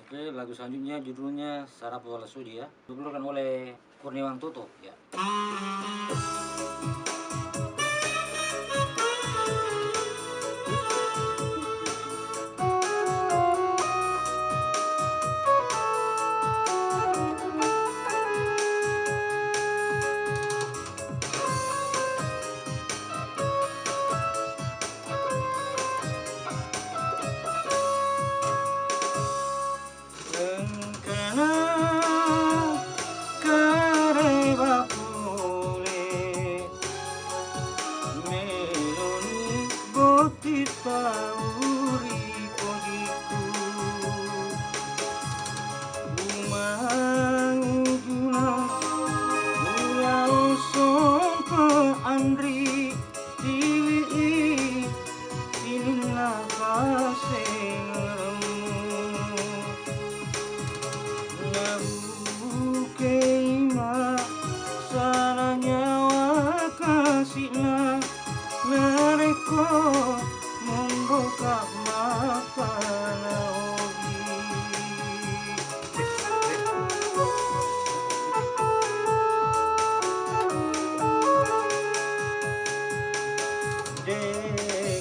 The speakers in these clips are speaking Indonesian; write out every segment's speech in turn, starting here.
Oke, lagu selanjutnya judulnya Sarapa Wala Sudi ya. Dibawakan oleh Kurniawan Toto ya.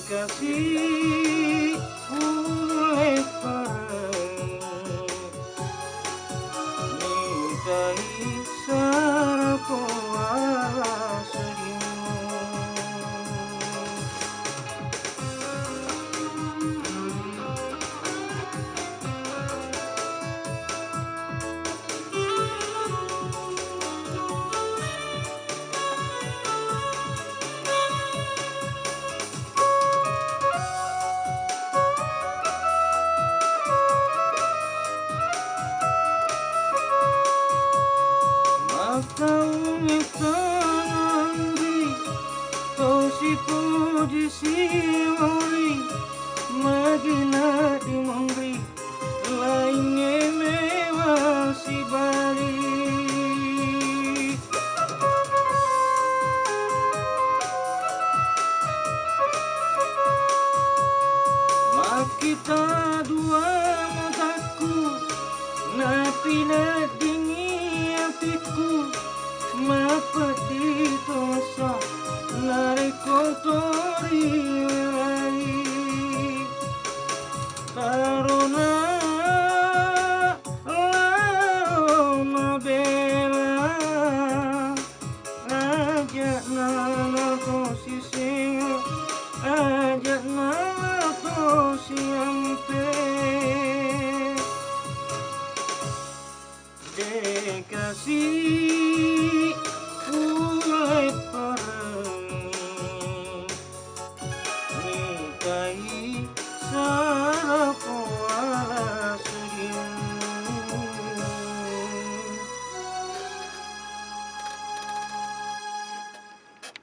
Kasih mulai perang Nikai sarapa wala sudimu Kaumi tanandri Tosi puji siwari Magina di mangri Lainnya mewah si bari Makita dua mataku Napi na dingi apiku Mapati tosa Nare kotori welai Karuna lama bela Ajak nana tosi singa Ajak nana tosi ampe Dekasih mulai perangi Nikai sarapa